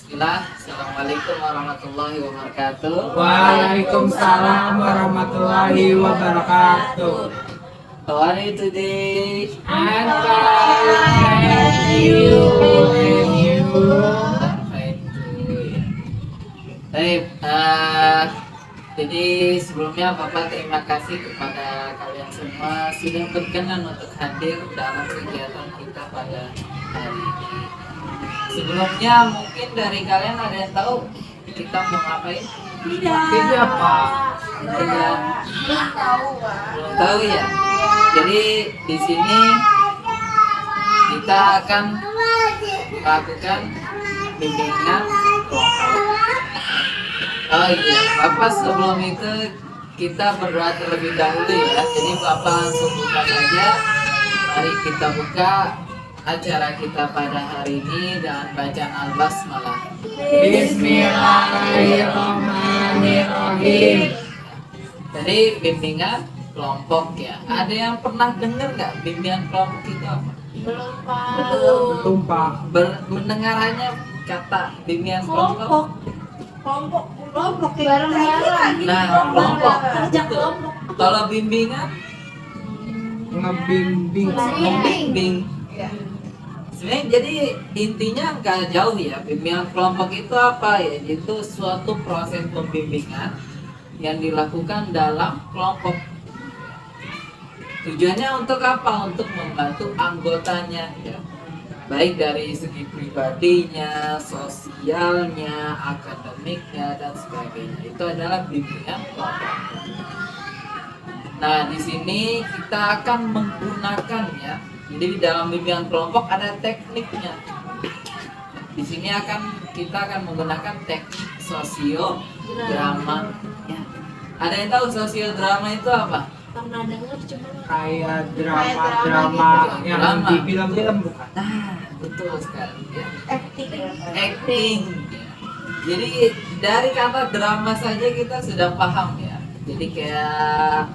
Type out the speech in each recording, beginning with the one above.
Bismillah. Assalamualaikum warahmatullahi wabarakatuh. Waalaikumsalam warahmatullahi wabarakatuh. How are you today? I'm fine, thank you. And you? Fine too. Baik, jadi sebelumnya Bapak terima kasih kepada kalian semua sudah berkenan untuk hadir dalam kegiatan kita pada hari ini. Sebelumnya mungkin dari kalian ada yang tahu kita mau ngapain? Ini apa? Belum tahu ya. Jadi di sini kita akan melakukan bimbingan kelompok. Oh iya, Bapak sebelum itu kita berdoa terlebih dahulu ya. Jadi Bapak langsung buka saja. Mari kita buka acara kita pada hari ini dengan bacaan Al-Basmalah. Bismillahirrahmanirrahim. Jadi bimbingan kelompok ya. Ada yang pernah dengar nggak bimbingan kelompok itu apa? Belum Pak. Mendengarannya kata bimbingan kelompok. Kelompok bareng-bareng. Nah, kelompok. Kerja kelompok. Kalau bimbingan, Ngebimbing. membimbing. Sebenarnya jadi intinya nggak jauh ya. Bimbingan kelompok itu apa ya? Itu suatu proses pembimbingan yang dilakukan dalam kelompok. Tujuannya untuk apa? Untuk membantu anggotanya ya. Baik dari segi pribadinya, sosialnya, akademiknya dan sebagainya. Itu adalah bimbingan kelompok. Nah, di sini kita akan menggunakan ya. Jadi di dalam bimbingan kelompok ada tekniknya. Di sini kita akan menggunakan teknik sosiodrama. Ya. Ada yang tahu sosiodrama itu apa? Pernah dengar cuma Kayak drama-drama yang Drama. di film-film bukan? Nah, betul sekali ya. acting. Acting. Jadi dari kata drama saja kita sudah paham ya. Jadi kayak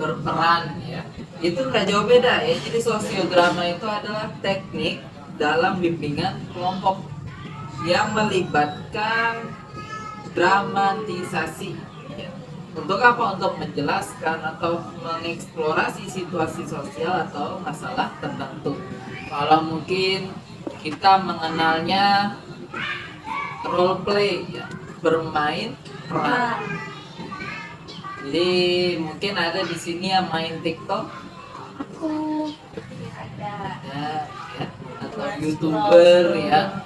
berperan ya. Itu nggak jauh beda ya. Jadi sosiodrama itu adalah teknik dalam bimbingan kelompok yang melibatkan dramatisasi. Ya. Untuk apa? Untuk menjelaskan atau mengeksplorasi situasi sosial atau masalah tertentu. Kalau mungkin kita mengenalnya role play ya, bermain peran. Jadi mungkin ada di sini yang main TikTok, Ada. ya, atau YouTuber ya.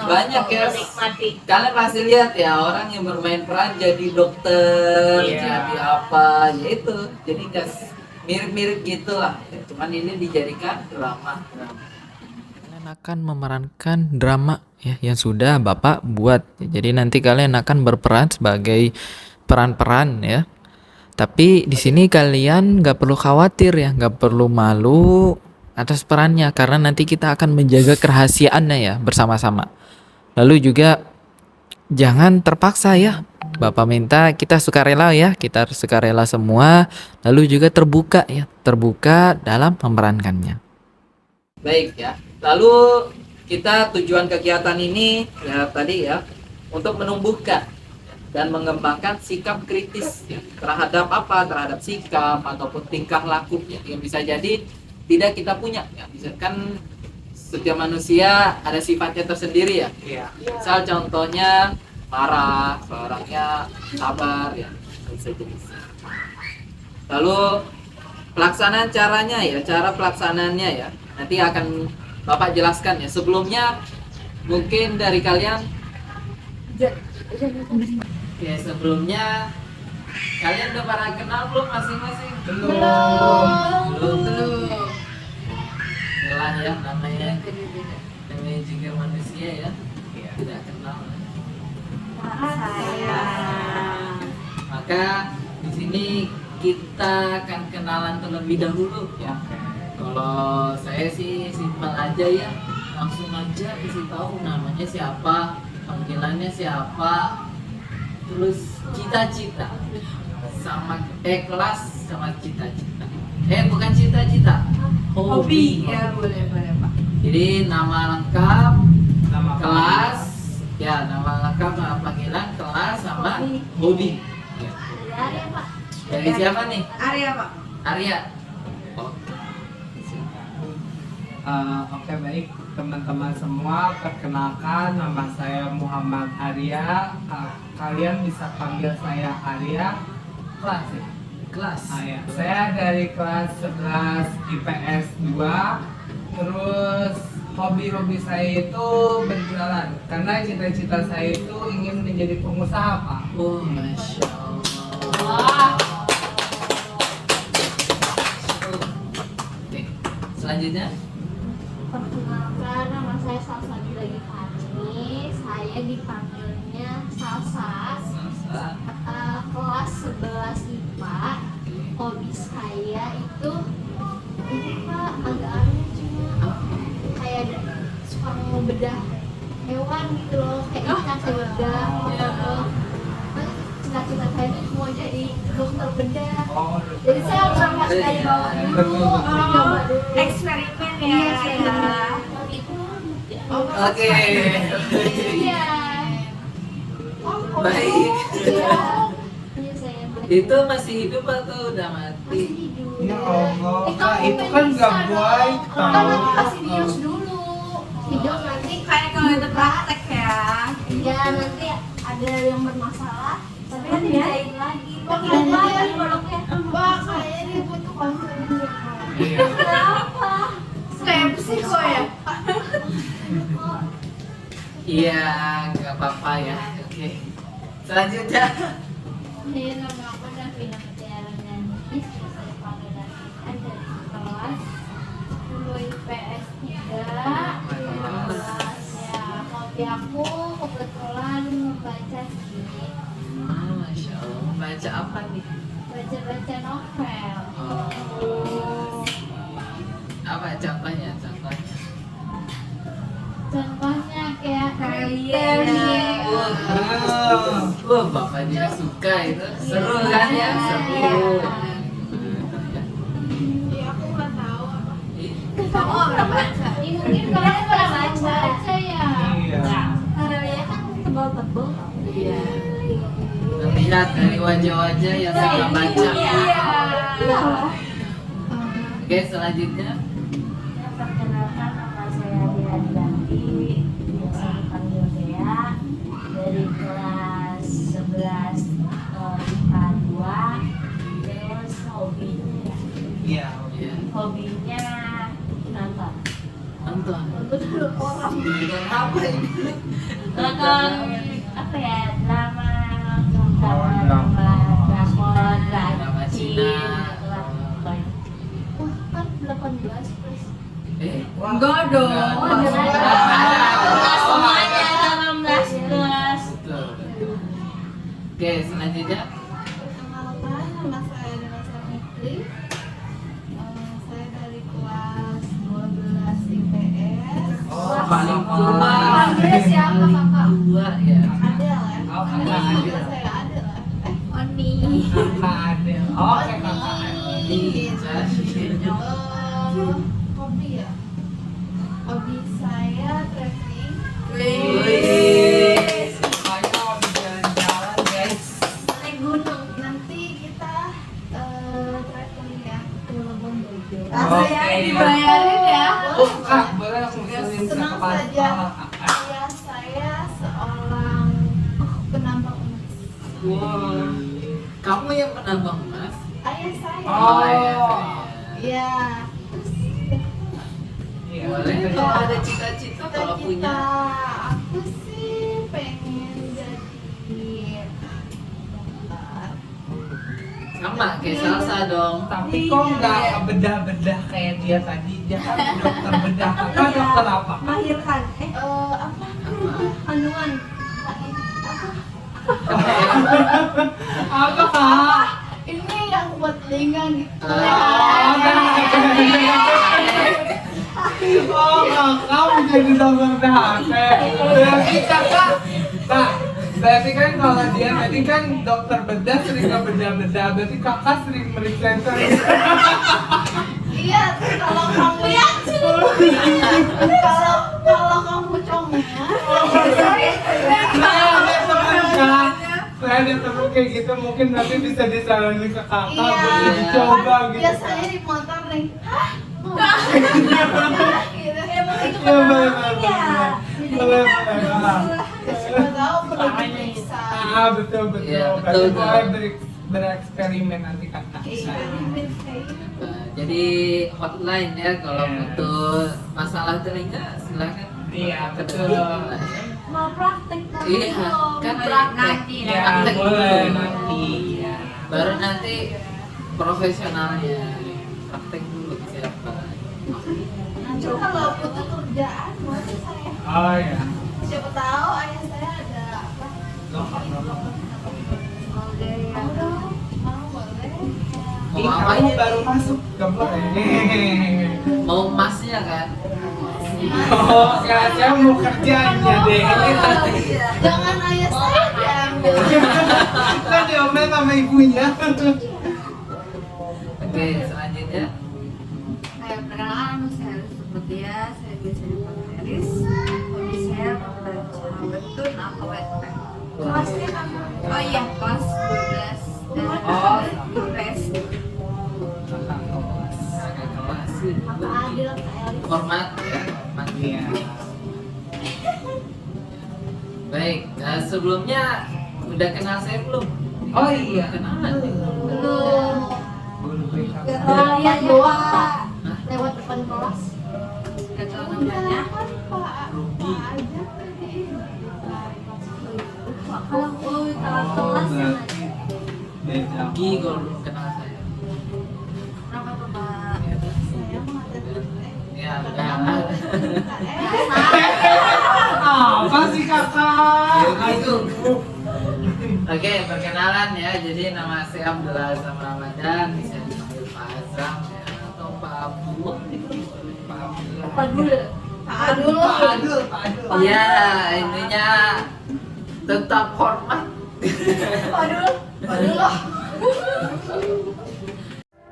Banyak ya. Menikmati. Kalian pasti lihat ya orang yang bermain peran jadi dokter, Iya. jadi apa, ya itu. Jadi nggak mirip-mirip gitulah. Cuman ini dijadikan drama. Kalian akan memerankan drama ya yang sudah Bapak buat. Jadi nanti kalian akan berperan sebagai peran-peran ya. Tapi di sini kalian nggak perlu khawatir ya, nggak perlu malu atas perannya karena nanti kita akan menjaga kerahasiaannya ya bersama-sama. Lalu juga jangan terpaksa ya. Bapak minta kita sukarela ya, kita sukarela semua. Lalu juga terbuka ya, terbuka dalam memerankannya. Baik ya. Lalu kita tujuan kegiatan ini ya tadi ya untuk menumbuhkan dan mengembangkan sikap kritis ya, terhadap apa? Terhadap sikap ataupun tingkah laku ya, yang bisa jadi tidak kita punya ya. Misalkan setiap manusia ada sifatnya tersendiri ya. Iya. Misal contohnya marah, seorangnya sabar ya. Bisa jadi. Lalu pelaksanaan caranya ya, cara pelaksanaannya ya. Nanti akan Bapak jelaskan ya. Sebelumnya mungkin dari kalian ya sebelumnya kalian udah pada kenal belum masing-masing? Belum. Jelas ya namanya juga manusia ya. Tidak kenal. Maka di sini kita akan kenalan terlebih dahulu ya. Kalau saya sih simpel aja ya, langsung aja kasih tahu namanya siapa, panggilannya siapa, terus cita-cita sama kelas sama cita-cita. Bukan cita-cita, hobi. Ya boleh Pak. Jadi nama lengkap, Nama kelas, Ya, nama lengkap, nama panggilan, kelas, sama hobi. Ya. Dari Pak. Dari siapa nih? Arya Pak. Arya. Oke. Oke, baik teman-teman semua, perkenalkan nama saya Muhammad Arya. Kalian bisa panggil saya Arya. Kelas ya? Kelas. Ya. Saya dari kelas 11 IPS 2. Terus hobi-hobi saya itu berjualan, karena cita-cita saya itu ingin menjadi pengusaha, Pak. Oh, masya Allah. Wah. Oke. Selanjutnya. Perkenalkan, nama saya Salsa lagi Fani. Saya dipanggilnya Salsa. Salsa. Kelas 11 IPA. Hobi saya itu ini Pak, agak aneh cuma kayak ada suka ngebedah hewan gitu loh, kayak ikan bedah. Cita-cita saya itu mau jadi dokter bedah. Oh, Jadi saya berangkat dari bawah dulu, coba dulu. Eksperimen ya. Iya, eksperimen. Itu Oke. iya. Baik. Iya. Iya, saya belajar. Itu masih hidup atau udah mati? Masih hidup. Ya Allah, Itu Kak, itu kan nggak baik, Kan tahu. nanti kasih bius dulu. Hidup nanti Kayak kalau itu praktek ya. ya nanti ada yang bermasalah, tapi nanti Iya. diain lagi. Dan lagi produknya. Wah, kayaknya dia butuh konseling. Iya. Kenapa? Kayak psiko ya. Iya, nggak apa-apa ya. Oke. Selanjutnya. Saya nama aku Davina Mutiara Nani. Saya panggil Davina dari kelas 10 IPS 3. Ya, hobi aku kebetulan membaca sih. Masya Allah. Baca apa nih? Baca-baca novel. Oh. Apa contohnya? Contohnya. Contohnya kayak Kalian. Wah, bapak juga suka itu. Seru kan ya? Seru. Iya, aku nggak tahu apa. Kamu pernah baca? Ini mungkin kalian pernah baca ya. Iya. Karya kan tebal-tebal. Iya. Terlihat dari wajah-wajah yang suka baca. Iya. Oke, selanjutnya. Perkenalkan, nama saya Dira Dilanti, biasa dipanggil Dea, dari kelas 11 IPA 2. Terus hobinya Iya. Iya. hobinya nonton. Nonton. Nonton orang. Nonton apa ini? Nonton apa ya, drama drakor, Drama Cina. Wah, kan 18 plus. Enggak dong. Oh, ada semuanya 18 plus. Betul. Oke, selanjutnya. Perkenalkan, nama saya Dela Sarmitri. Saya dari kelas 12 IPS. Oh, paling tua. Panggilnya siapa, Kakak? Dua ya. Adel ya. Oh, Ini Kakak panggil Adel. saya Adel ya. Oni. Kakak Adel. Oh, kayak kakak Adel. Hobi ya. Hobi saya traveling. Wih. Ayo habis jalan-jalan, guys. Naik gunung. Nanti kita traveling ya ke Labuan Bajo. Oke. Dibayarin ya. Oh, Kak, boleh aku usulin Senang kepala saja. kepala. Ayah saya seorang penambang emas. Wow. Kamu yang penambang emas? Ayah saya. Oh. Iya. Iya. Boleh. Kalau ada cita-cita kalau Cita-cita punya. aku sih pengen jadi dokter. Sama kayak Salsa dong. Tapi kok nggak bedah-bedah kayak dia tadi? Dia kan dokter bedah. Kakak dokter apa? Melahirkan. Apa? Kandungan. Apa, Kak? Ini yang buat telinga gitu. Oh, kakak mau jadi dokter THT. Berarti kakak, Kak, berarti kan kalau dia tadi kan dokter bedah sering ngebedah-bedah, berarti kakak sering meriksa Iya, kalau kamu lihat kalau kamu comel Saya ada temen kayak gitu, mungkin nanti bisa disaranin ke kakak Iya. buat dicoba gitu. Biasanya di motor nih. Hah? Gitu. Emang itu Iya, boleh, ya. boleh, boleh. Siapa tahu perlu diperiksa. Ah, betul, betul. Iya, Kan betul, boleh betul. bereksperimen nanti kakak. Eksperimen kayak gitu. Jadi hotline ya kalau Yes. butuh masalah telinga silakan. Iya, betul. Mau praktek tapi Iya, belum. kan Nanti. Ya, Praktek boleh dulu. nanti. Ya. Baru nanti profesionalnya praktek dulu siapa. Nanti kalau butuh kerjaan, boleh saya. Oh ya. Siapa tahu ayah saya ada apa? Oke ya. Mau dong, mau boleh. Mau Ih, apa kamu ya? baru masuk, gak boleh. Mau emasnya kan? Oh, sekarang saya mau kerjanya deh. Jangan ayah saya diambil. Kan diomelin sama ibunya. Oke, selanjutnya. Kayak perkenalan saya seperti ya, saya biasanya Pak Eris. Hobi saya membaca webtoon atau webpad. Kelasnya kamu. Oh iya, kelas 12 dan Oh. IPS. Kakak kelas. Apa adil Kak Elis? Format ya, format. Iya. Baik, sebelumnya udah kenal saya belum? Oh iya. Kenalan nih. Belum. Belum BK. Lihat doang. Lewat depan kelas. Gak tahu namanya. Rugi. Kalau kelas kelas yang berarti beda. Rugi kalau belum kenal saya. berapa tuh Pak? Ya, udah. Apa sih kakak? Oke, perkenalan ya. Jadi nama saya Abdullah Azam Ramadan, bisa dipanggil Pak Azam ya, atau Pak Abdullah. Pak Abdullah. Pak dulu. Pak Adul. Pak Adul, Pak Adul. Iya, intinya tetap hormat. Pak Adul. Pak Adul loh.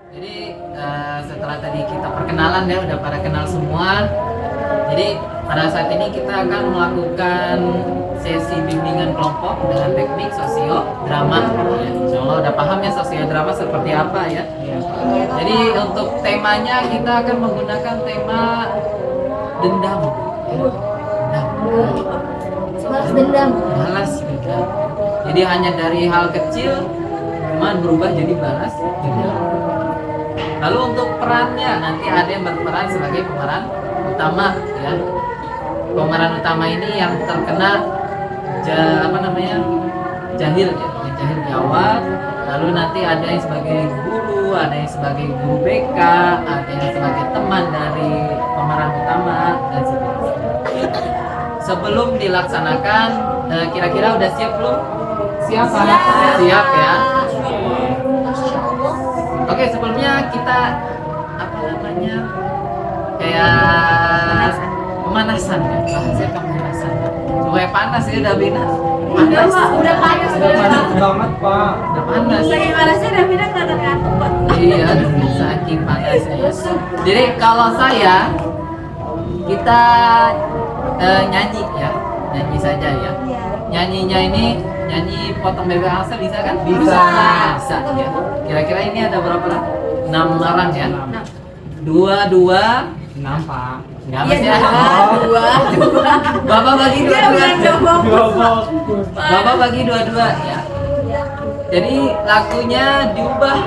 Jadi setelah tadi kita perkenalan ya, udah pada kenal semua. Jadi pada saat ini kita akan melakukan sesi bimbingan kelompok dengan teknik sosio drama. Ya, Insya Allah udah paham ya sosio drama seperti apa ya. Jadi untuk temanya kita akan menggunakan tema dendam. Ya, dendam. Balas dendam. Balas dendam. Jadi hanya dari hal kecil cuman berubah jadi balas dendam. Lalu untuk perannya nanti ada yang berperan sebagai pemeran utama ya. Pemeran utama ini yang terkena jahil ya, yang jahil di awal. Lalu nanti ada yang sebagai guru, ada yang sebagai guru BK, ada yang sebagai teman dari pemeran utama dan seterusnya. Sebelum dilaksanakan, kira-kira udah siap belum? Siap, Pak. Siap ya. Masya Allah. Oke, sebelumnya kita apa namanya kayak pemanasan ya, bahasanya pemanasan. Supaya panas ya Davina. Udah Pak, udah panas. Panas banget, Pak. Udah panas. Saking panasnya Davina kelihatan ngantuk Pak. Iya, saking panasnya. Jadi kalau saya kita nyanyi ya, nyanyi saja ya. Nyanyinya ini nyanyi potong bebek Elsa bisa kan? Bisa. Bisa ya. Kira-kira ini ada berapa orang? 6 orang ya. Nah, 2 Nampak. Enggak apa sih? iya dua. Bapak bagi Dia bilang gak dua-dua. fokus. Bapak bagi dua-dua ya. Jadi lagunya diubah.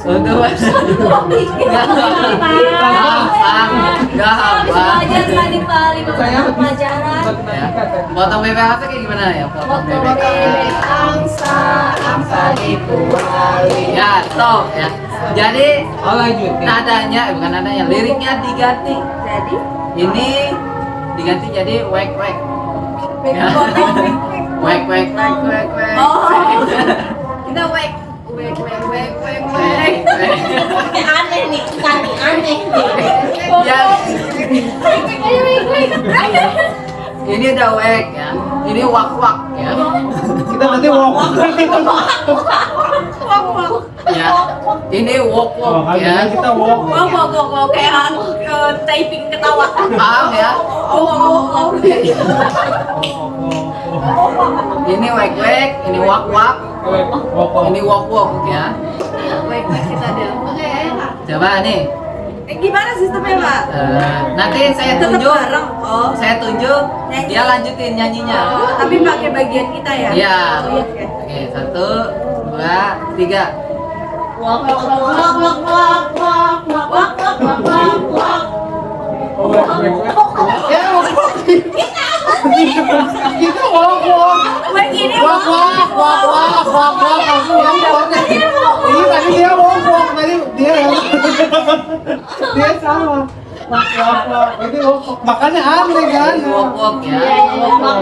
Untuk Gak hafal. Aja tadi Pak 5 Saya pelajaran. Ya. Potong bebek Elsa kayak gimana ya? Potong bebek Angsa, angsa dibuali. Ya, stop ya. Jadi Oh, lanjut. nadanya, bukan nadanya, liriknya diganti. Jadi Ini diganti jadi wek wek. Ya. Wek wek wek wek wek. Oh. Kita wek wek. Aneh nih, tadi aneh nih. Ya. Ini udah wek ya. Ini wak wak ya. Kita nanti walk. Ya. Ini walk Oh, walk ya. kita walk. Wow, kayak typing ketawa. Paham ya? Ini wek wek, ini wak wak, ini walk walk ya. Baik, kita ada. Oke. Coba nih. Gimana sistemnya, Pak? Nanti saya Tetap tunjuk. bareng. Oh. Saya tunjuk. Nyanyi. Dia lanjutin nyanyinya. Tapi pakai bagian kita ya? Iya. Oh, iya, oke. Oke, 1, 2, 3. Wak wak wak wak wak wak wak wak wak wak wak wak. Kita walk. Wek ini Walk. Ini tadi dia walk. Tadi dia dia sama. Walk. Ini walk. Makanya aneh kan. Walk walk ya.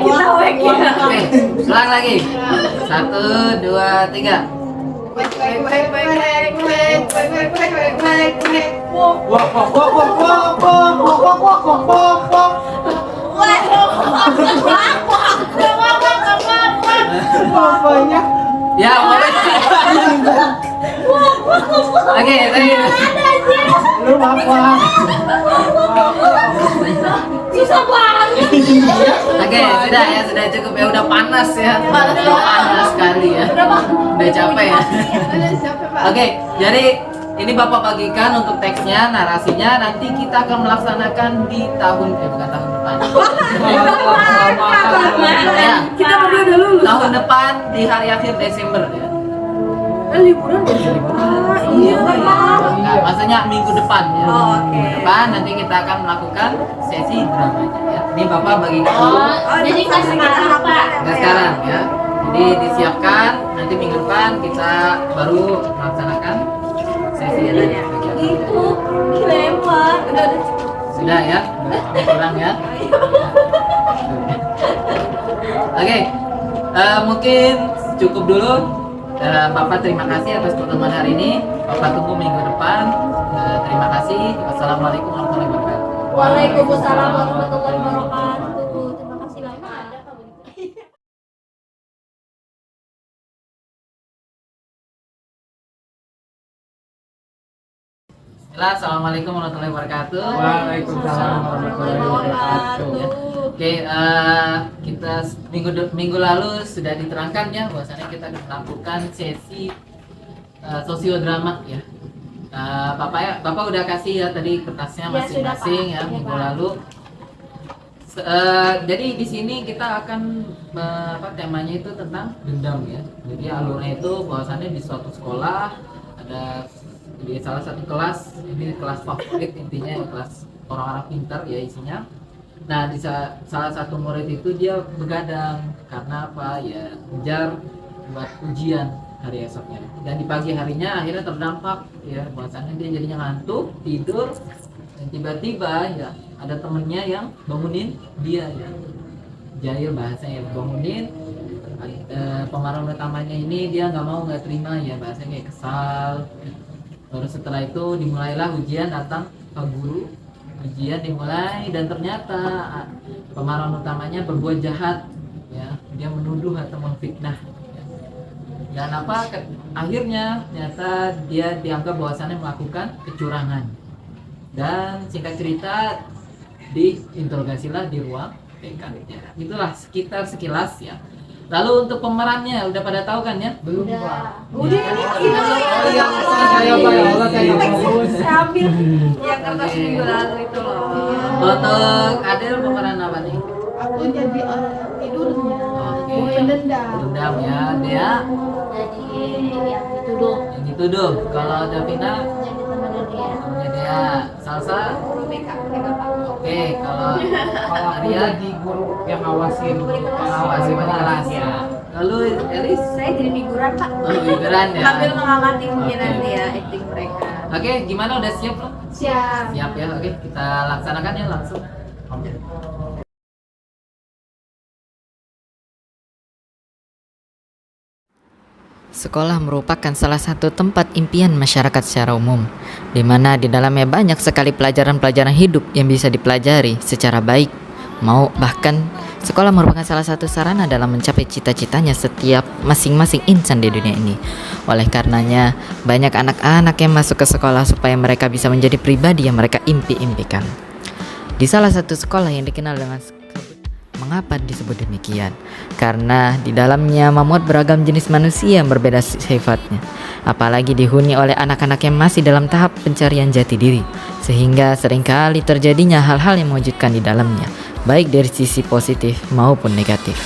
kita wek ya. Oke, ulang lagi. 1, 2, 3. Wek wek wek wek wek wek wek wek wek wek wek. Walk. Bapaknya. Ya, boleh. Oke, tadi. Lu bapak. Susah banget. Oke, sudah cukup ya, udah panas ya. Panas sekali ya. Udah capek ya. Oke, jadi ini Bapak bagikan untuk teksnya, narasinya. Nanti kita akan melaksanakan di bukan tahun depan. Ya, Kita berdua udah lulus. tahun depan di hari akhir Desember ya. Liburan ya? Iya lah ya. Nah, maksudnya minggu depan ya. Oh, oke. Minggu depan nanti kita akan melakukan sesi dramanya ya. Ini Bapak bagikan dulu. Jadi nggak sekarang Pak. Nggak sekarang ya. Jadi disiapkan, nanti minggu depan kita baru melaksanakan sesi Kegiatannya. kegiatan. Itu dilempar. Udah. Sudah ya, udah kurang ya. Oke, mungkin cukup dulu. Bapak terima kasih atas pertemuan hari ini. Bapak tunggu minggu depan. Terima kasih. Wassalamualaikum warahmatullahi wabarakatuh. Waalaikumsalam warahmatullahi wabarakatuh. Terima kasih banyak. Ada Pak begitu. Bismillah, assalamualaikum warahmatullahi wabarakatuh. Waalaikumsalam warahmatullahi wabarakatuh. Ya. Oke, kita minggu lalu sudah diterangkan ya bahwasannya kita akan melakukan sesi sosiodrama ya. Bapak udah kasih ya tadi kertasnya Ya, sudah, masing-masing Pak. ya Ya, minggu Pak. lalu. Jadi di sini kita akan temanya itu tentang dendam ya. Jadi alurnya itu bahwasannya di suatu sekolah ada di salah satu kelas, ini kelas favorit intinya kelas orang-orang pintar ya isinya. Nah di salah satu murid itu dia begadang karena apa ya, ngejar buat ujian hari esoknya, dan di pagi harinya akhirnya terdampak ya bahwasannya dia jadinya ngantuk tidur, dan tiba-tiba ya ada temennya yang bangunin dia ya, jahil bahasanya, bangunin. Pemeran utamanya ini dia nggak terima ya, bahasanya kayak kesal. Baru setelah itu dimulailah ujian, datang ke guru, ujian dimulai, dan ternyata pemeran utamanya berbuat jahat ya, dia menuduh atau memfitnah ya. Dan akhirnya ternyata dia dianggap bahwasannya melakukan kecurangan, dan singkat cerita diinterogasilah di ruang TK ya. Itulah sekitar sekilas ya. Lalu untuk pemerannya udah pada tahu kan ya? Belum Pak. Udah ini kita Oh iya, saya Pak, ya Allah saya bagus. ambil yang kertas minggu lalu itu loh. Untuk Adel pemeran apa nih? Aku jadi orang tidurnya. Oke. Pendendam. Dendam ya, dia Jadi yang dituduh yang dituduh. Kalau Davina jadi temannya dia. temennya dia. Salsa. BK, Pak. Oke, kalau Kalau aku Arya jadi guru yang ngawasin awasi pada kelas ya. Lalu Elis Saya jadi figuran Pak. figuran ya. Sambil mengamati mungkin Oke. nanti ya acting mereka. Oke, gimana udah siap belum? Siap. Siap ya. Oke, kita laksanakan ya langsung. Sekolah merupakan salah satu tempat impian masyarakat secara umum, di mana di dalamnya banyak sekali pelajaran-pelajaran hidup yang bisa dipelajari secara baik, mau bahkan Sekolah merupakan salah satu sarana dalam mencapai cita-citanya setiap masing-masing insan di dunia ini. Oleh karenanya, banyak anak-anak yang masuk ke sekolah supaya mereka bisa menjadi pribadi yang mereka impi-impikan. Di salah satu sekolah yang dikenal dengan mengapa disebut demikian? Karena di dalamnya memuat beragam jenis manusia yang berbeda sifatnya. Apalagi dihuni oleh anak-anak yang masih dalam tahap pencarian jati diri, sehingga seringkali terjadinya hal-hal yang mewujudkan di dalamnya, baik dari sisi positif maupun negatif.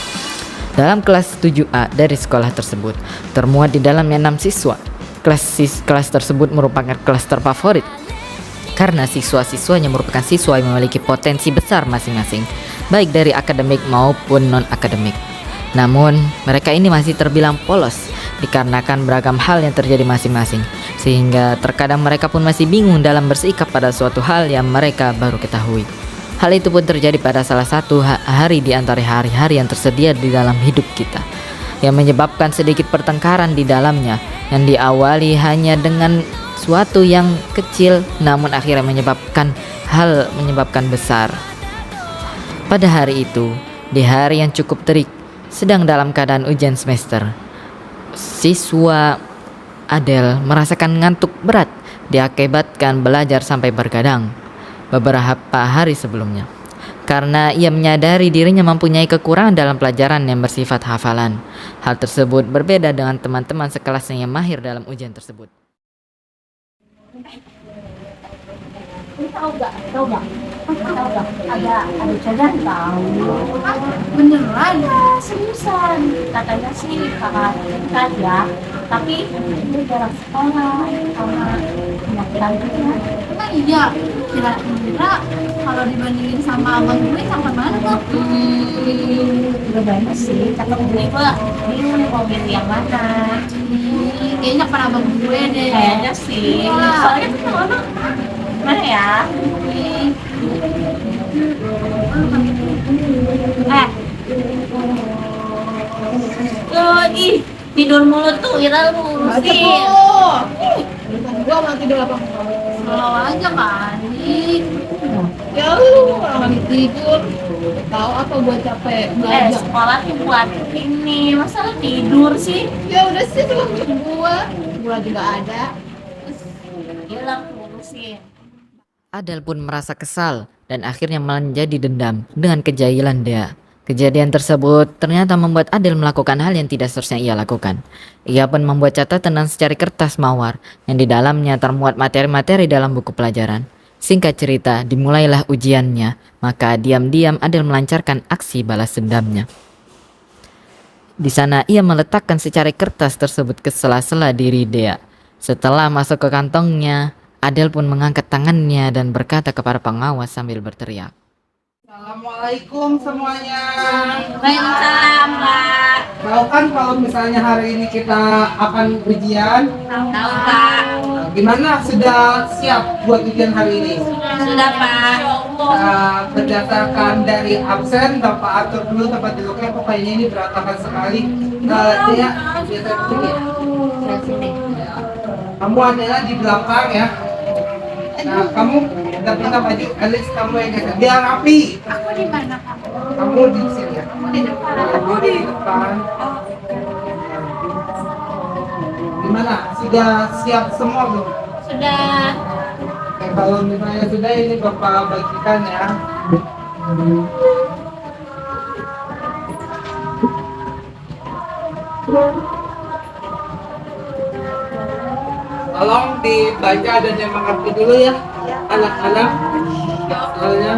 Dalam kelas 7A dari sekolah tersebut, termuat di dalamnya 6 siswa. Kelas tersebut merupakan kelas terfavorit karena siswa-siswanya merupakan siswa yang memiliki potensi besar masing-masing, baik dari akademik maupun non-akademik. Namun, mereka ini masih terbilang polos dikarenakan beragam hal yang terjadi masing-masing, sehingga terkadang mereka pun masih bingung dalam bersikap pada suatu hal yang mereka baru ketahui. Hal itu pun terjadi pada salah satu hari di antara hari-hari yang tersedia di dalam hidup kita, yang menyebabkan sedikit pertengkaran di dalamnya, yang diawali hanya dengan suatu yang kecil namun akhirnya menyebabkan besar. Pada hari itu, di hari yang cukup terik, sedang dalam keadaan ujian semester, siswa Adele merasakan ngantuk berat diakibatkan belajar sampai bergadang beberapa hari sebelumnya, karena ia menyadari dirinya mempunyai kekurangan dalam pelajaran yang bersifat hafalan. Hal tersebut berbeda dengan teman-teman sekelasnya yang mahir dalam ujian tersebut. Tahu gak? Ada cadang tahu. Beneran? Seriusan, katanya sih kakak tingkat ya. Tapi dia jarang sekolah sama penyakitan gitu. Emang iya? Kira-kira kalau dibandingin sama abang gue sampai mana tuh? Udah banyak sih, cakep gue mah. Ini mau milih yang mana? Kayaknya para abang gue deh. Kayaknya sih. Wah. Soalnya tuh mana ya? Ih, tidur mulu tuh, kita ngurusin. Bukan gua mau tidur apa? Slow aja kan. Ya lu orang lagi tidur. Tahu apa gua capek belajar. Sekolah tuh buat ini, masa lu tidur sih? Ya udah sih tuh gua juga ada. Hilang ngurusin. Adele pun merasa kesal dan akhirnya menjadi dendam dengan kejahilan dia. Kejadian tersebut ternyata membuat Adele melakukan hal yang tidak seharusnya ia lakukan. Ia pun membuat catatan dan secari kertas mawar yang di dalamnya termuat materi-materi dalam buku pelajaran. Singkat cerita, dimulailah ujiannya, maka diam-diam Adele melancarkan aksi balas dendamnya. Di sana ia meletakkan secari kertas tersebut ke sela-sela diri Dea. Setelah masuk ke kantongnya, Adele pun mengangkat tangannya dan berkata kepada pengawas sambil berteriak. Assalamualaikum semuanya. Waalaikumsalam, Pak. Tahu kan kalau misalnya hari ini kita akan ujian? Tahu, Pak. Gimana, sudah siap buat ujian hari ini? Sudah, Pak. Berdasarkan dari absen, Bapak atur dulu tempat duduknya. Pokoknya ini berantakan sekali. Dia biasa begini ya. Kamu adalah di belakang ya. Nah, kamu pindah baju, Alice kamu yang geser biar rapi. Aku di mana kamu? Kamu di sini ya. Aku di depan. Kamu di depan. Gimana? Sudah siap semua belum? Sudah. Oke, kalau misalnya sudah, ini Bapak bagikan ya. Tolong dibaca dan dimengerti dulu ya, anak-anak. Soalnya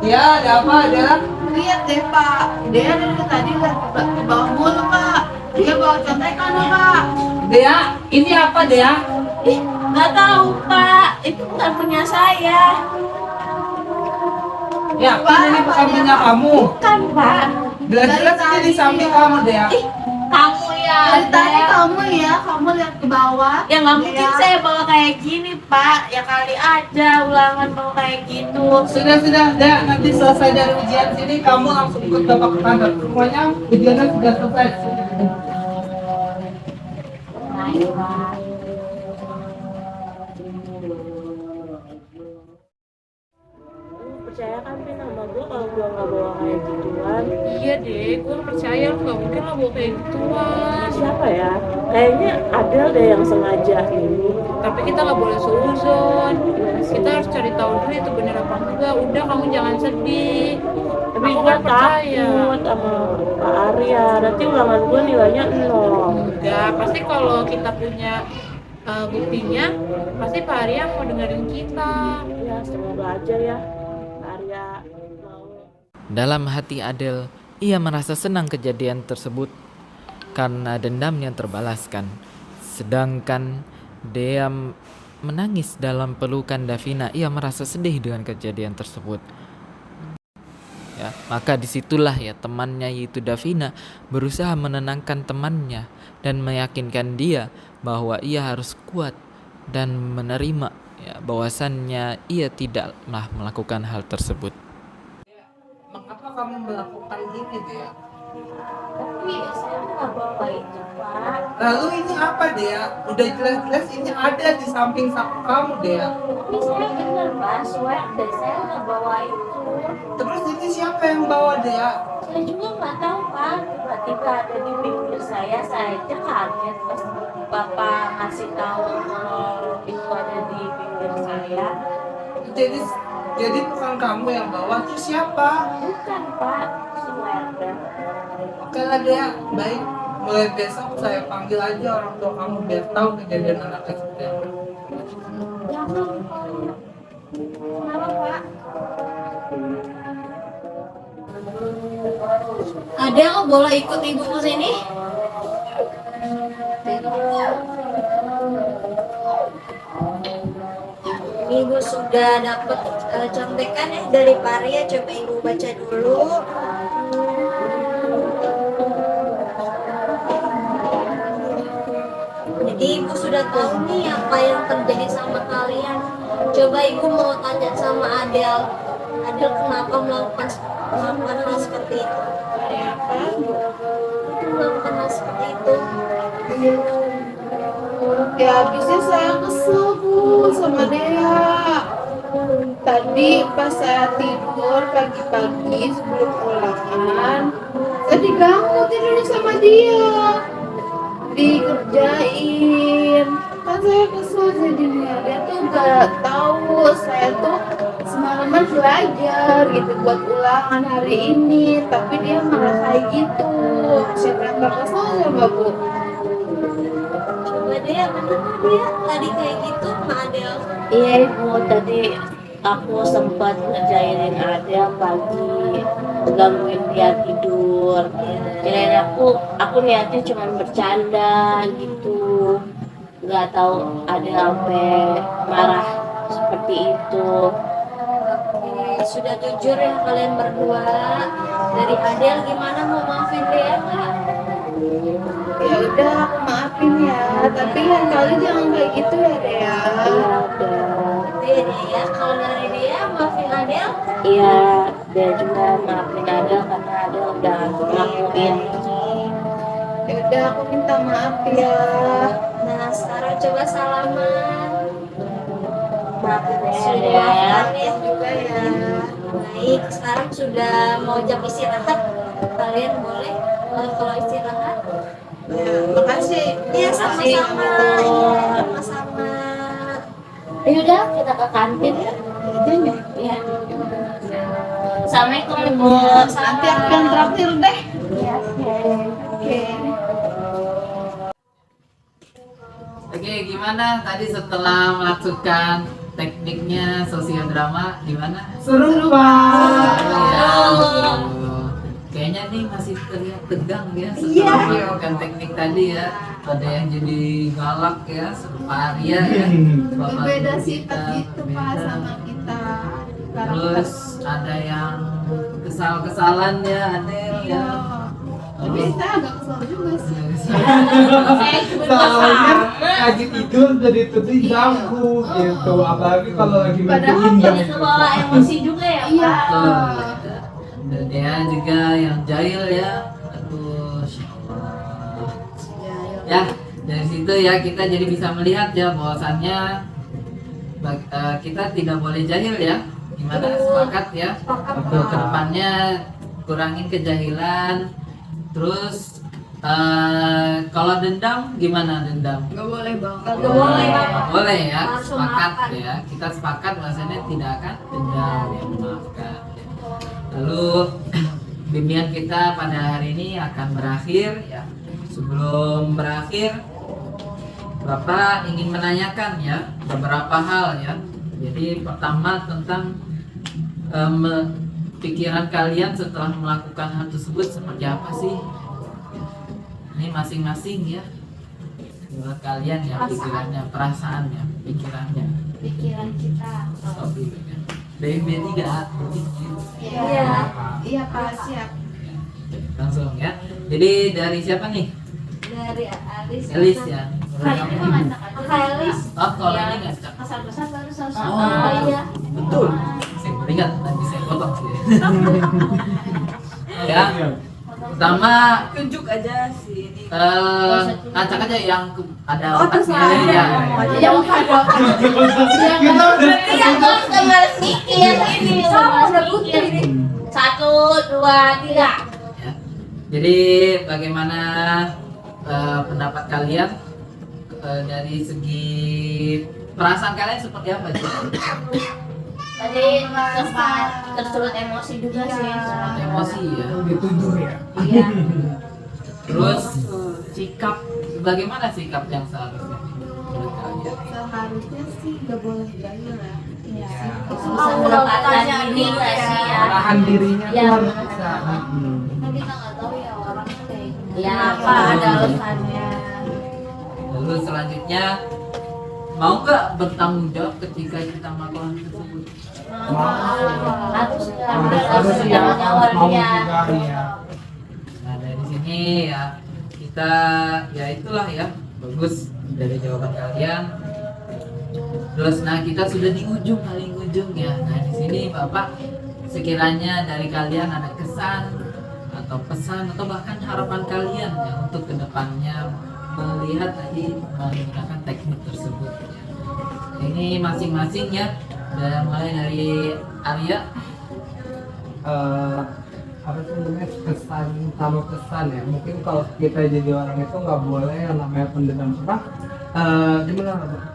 ya, ada apa? Ada? Lihat deh Pak, dia dari tadi lihat ke bawah mulu Pak. Dia bawa contekan loh Pak. Dea, ini apa Dea? Ih, nggak tahu, Pak. Itu bukan punya saya. Ya, ini bukan punya kamu. Bukan, Pak. Jelas-jelas ini di samping kamu Dea. Ih, kamu ya. Dari tadi Del. kamu ya, kamu lihat ke bawah. Ya nggak mungkin Dia- saya bawa kayak gini, Pak. Ya kali aja ulangan bawa kayak gitu. Sudah, Dea. Nanti selesai dari ujian sini, kamu langsung ikut Bapak ke kantor. Semuanya ujiannya sudah selesai. Baik, Pak. nggak percaya, lu nggak mungkin lah bawa kayak gituan. Siapa ya? Kayaknya ada deh yang sengaja ini. Tapi kita nggak boleh suuzon, kita harus cari tahu dulu itu bener apa enggak. Udah, kamu jangan sedih. Tapi Aku gue nggak percaya. takut sama Pak Arya. Nanti ulangan gue nilainya 0. Enggak, pasti kalau kita punya buktinya, pasti Pak Arya mau dengerin kita. Ya semoga aja ya Pak Arya mau. Dalam hati Adele, ia merasa senang kejadian tersebut karena dendamnya terbalaskan. Sedangkan Dea menangis dalam pelukan Davina, ia merasa sedih dengan kejadian tersebut. Ya, maka disitulah ya temannya yaitu Davina berusaha menenangkan temannya dan meyakinkan dia bahwa ia harus kuat dan menerima ya bahwasannya ia tidaklah melakukan hal tersebut. Mengapa kamu melakukan ini Dea? Tapi saya nggak bawa itu, Pak. Lalu ini apa Dea? Udah jelas-jelas ini ada di samping saku kamu Dea. Tapi saya bener, Pak, swear deh, saya nggak bawa itu. Terus ini siapa yang bawa Dea? Saya juga nggak tahu, Pak. Tiba-tiba ada di pinggir saya aja kaget pas Bapak ngasih tahu kalau itu ada di pinggir saya. Jadi bukan kamu yang bawa, terus siapa? Bukan, Pak, swear deh. Oke lah Dea, baik. Mulai besok saya panggil aja orang tua kamu biar tahu kejadian anaknya seperti apa. Jangan, Pak. Kenapa, Pak? Adel, boleh ikut ibu ke sini? Ibu sudah dapat contekan ya dari Pak Arya, coba ibu baca dulu. Jadi ibu sudah tahu nih apa yang terjadi sama kalian. Coba ibu mau tanya sama Adel. Adel kenapa melakukan hal seperti itu? Melakukan hal seperti itu. Ya habisnya saya kesel Bu sama Dea. Tadi pas saya tidur pagi-pagi sebelum ulangan, saya diganggu tidurnya sama dia, dikerjain. Kan saya kesel jadinya. Dia tuh gak tahu saya tuh semalaman belajar gitu buat ulangan hari ini, tapi dia malah kayak gitu. Siapa yang gak kesel sama Bu? Coba deh, bener dia tadi kayak gitu sama Adel. Iya ibu, tadi aku sempat ngerjainin Adel pagi, gangguin dia tidur. Kirain aku niatnya cuma bercanda gitu, nggak tahu Adel sampai marah seperti itu. Oke, sudah jujur ya kalian berdua. Dari Adel gimana, mau maafin dia nggak? Ya udah aku maafin ya, tapi lain kali jangan kayak gitu ya Dea. Iya udah. Jadi ya, kalau dari dia maafin Adel. Iya, dia juga maafin Adel karena Adel udah ngelakuin. Ya udah aku minta maaf ya. Nah, sekarang coba salaman. Maafin ya Sudah Dea. maafkan ya. Juga ya. Baik, sekarang sudah mau jam istirahat. Kalian boleh kalau istirahat. Ya, makasih. Iya, Makasih. sama-sama. Iya, sama-sama. Ya udah kita ke kantin ya. Jajan ya. Iya. Assalamualaikum Ibu. Nanti aku yang traktir deh. Oke. Oke, gimana tadi setelah melakukan tekniknya sosiodrama gimana? Seru Pak. Ya, kayaknya nih masih terlihat tegang ya setelah melakukan teknik tadi ya. Ada yang jadi galak ya, serupa Arya ya. Bapak Berbeda ibu sifat kita, gitu Pak berbeda. sama kita. Terus ada yang kesal-kesalan ya, Adel ya. Tapi saya agak kesel juga sih. Soalnya lagi tidur jadi tadi ganggu gitu, apalagi kalau lagi Padahal main Jadi kebawa emosi juga ya, Iya. Pak. Dan dia juga yang jahil ya. Aduh, Masya Allah. Ya, dari situ ya kita jadi bisa melihat ya bahwasannya kita tidak boleh jahil ya. Gimana, sepakat ya? Untuk kedepannya kurangin kejahilan, Terus kalau dendam gimana dendam? Nggak boleh bang. Nggak boleh, Bang. Nggak boleh ya, Langsung sepakat maafkan. ya. Kita sepakat bahwasanya tidak akan dendam ya, memaafkan. Lalu bimbingan kita pada hari ini akan berakhir ya. Sebelum berakhir, Bapak ingin menanyakan ya beberapa hal ya. Jadi pertama tentang pikiran kalian setelah melakukan hal tersebut seperti apa sih? Ini masing-masing ya. Menurut kalian ya pikirannya, perasaannya, pikirannya. Pikiran kita. Seperti itu ya. B3 Iya. Iya Pak, siap. langsung ya. Jadi dari siapa nih? Dari Alis. Elis ya. Kak Elis. Oh, kalau ini nggak cocok. Pesan-pesan baru Oh, sama. Iya. betul. Saya baru ingat nanti saya potong sih. Ya. Pertama Tunjuk aja sih ini. acak aja yang ada Oh, otaknya terserah aja. ya. Yang ada. Berarti aku harus kembali mikir ini. Sama mikir ini. 1, 2, 3. Ya. Jadi bagaimana pendapat kalian dari segi perasaan kalian seperti apa sih? Tadi tersulut emosi juga sih. Emosi ya. Dituduh ya. Iya. Terus sikap, bagaimana sikap yang seharusnya menurut kalian? Seharusnya sih nggak boleh gayel ya. Iya. Bisa menempatkan diri nggak sih ya? Menahan dirinya Iya, tuh harus benar. bisa. Kan kita nggak tahu ya orang kayak gimana. Iya, Kenapa betul. ada alasannya? Lalu selanjutnya mau nggak bertanggung jawab ketika kita melakukan hal tersebut? Harus Harus ya, jangan nyawar mau dia. juga ya. Nah dari sini ya kita ya itulah ya bagus dari jawaban kalian. Terus nah kita sudah di ujung paling ujung ya. Nah di sini Bapak sekiranya dari kalian ada kesan atau pesan atau bahkan harapan kalian ya untuk kedepannya melihat tadi menggunakan teknik tersebut. Ini masing-masing ya. Dan mulai dari Arya. Apa sih namanya kesan sama kesan ya, mungkin kalau kita jadi orang itu nggak boleh yang namanya pendendam apa gimana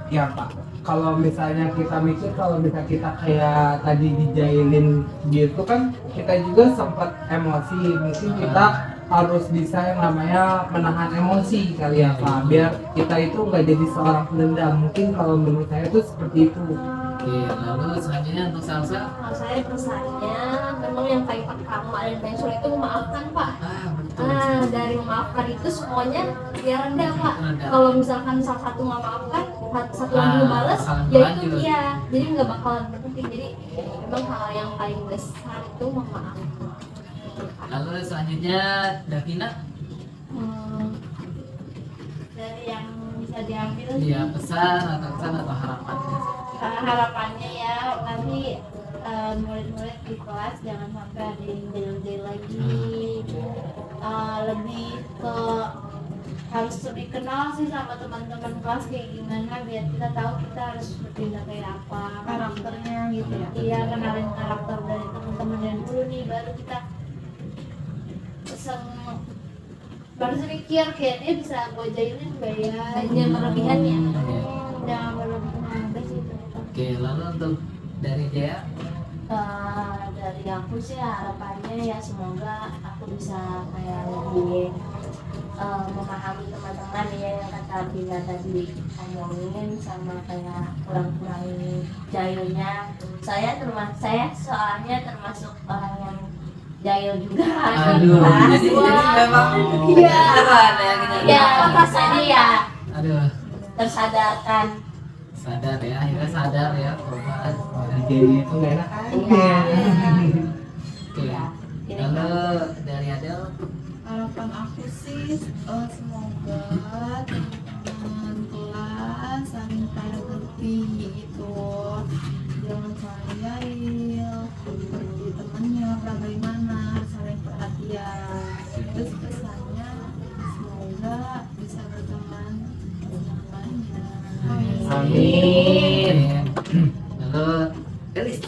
ya Pak, kalau misalnya kita mikir kalau misalnya kita kayak tadi dijailin gitu kan kita juga sempat emosi, mungkin kita harus bisa yang namanya menahan emosi kali ya Pak, biar kita itu nggak jadi seorang pendendam. Mungkin kalau menurut saya itu seperti itu. Oke, lalu selanjutnya untuk Salsa. Kalau saya pesannya memang yang kayak pertama dan paling sulit itu memaafkan Pak. Betul. Dari memaafkan itu semuanya biar rendah Pak. Rendah. Kalau misalkan salah satu nggak maafkan, satu lagi balas, bakalan ya itu berlanjut. iya. Jadi nggak bakalan berhenti. Jadi memang hal yang paling besar itu memaafkan. Lalu selanjutnya Davina. Dari yang bisa diambil Dia pesan atau kesan atau harapan. harapannya ya nanti murid-murid di kelas jangan sampai ada yang jail-jail lagi. Lebih ke harus lebih kenal sih sama teman-teman kelas kayak gimana biar kita tahu kita harus bertindak kayak apa Karakternya gitu ya. iya kenalin karakter dari teman-teman yang dulu nih baru kita baru mikir kayak dia bisa gue jailin gak ya jangan berlebihan ya jangan berlebihan udah sih itu. Oke, lalu untuk dari Dea. Dari aku sih harapannya ya semoga aku bisa kayak lebih memahami teman-teman ya yang kata Bina tadi omongin sama kayak kurang-kurangin jahilnya. Saya soalnya termasuk orang yang jahil juga. Aduh, jadi memang Iya. beneran ya kita. Ya, rasanya ya Aduh, tersadarkan. sadar ya, akhirnya sadar ya, tobat. Jadi itu nggak enak Iya. Oke. Iya. Lalu dari Adel. Harapan aku sih semoga teman kelas saling pada ngerti gitu, jangan saling jahil, seperti temannya bagaimana saling perhatian. Terus pesannya semoga bisa berteman selamanya. Amin. Lalu Elis.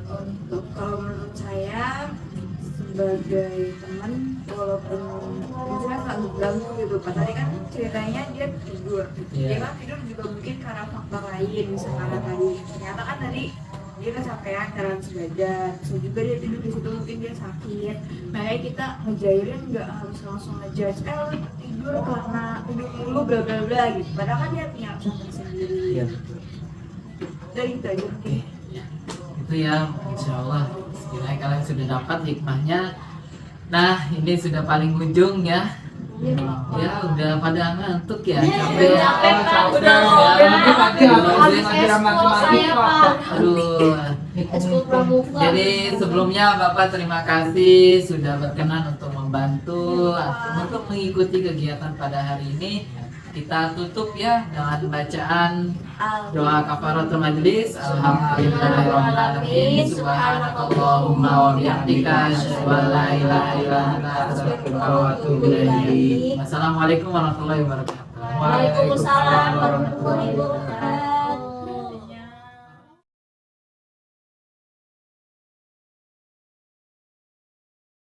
Untuk kalau menurut saya sebagai teman walaupun ganggu gitu Pak. Tadi kan ceritanya dia tidur, Iya. dia kan tidur juga mungkin karena faktor lain, misalnya karena tadi ternyata kan tadi dia kecapean jalan sejajar, so juga dia tidur di situ mungkin dia sakit, makanya kita ngejairin nggak harus langsung ngejudge, lu tidur karena tidur dulu bla bla bla gitu, padahal kan dia punya alasan tersendiri. Iya. Dari itu aja. Itu ya, insya Allah sekiranya kalian sudah dapat hikmahnya. Nah, ini sudah paling ujung ya. Ya udah pada ngantuk ya, capek. Capek, Pak. Capek. Udah Ya, nanti mati Udah, habis udah. pelajaran matematika. saya, Pak. Aduh. Eskul pramuka. Jadi sebelumnya Bapak terima kasih sudah berkenan untuk membantu untuk mengikuti kegiatan pada hari ini. Kita tutup ya dengan bacaan doa kafaratul majlis. Alhamdulillahirobbilalamin. Subhanakallahumma wa bihamdika asyhadu an la ilaha illa anta astaghfiruka wa atubu ilaik. Wassalamualaikum warahmatullahi wabarakatuh. Waalaikumsalam warahmatullahi wabarakatuh.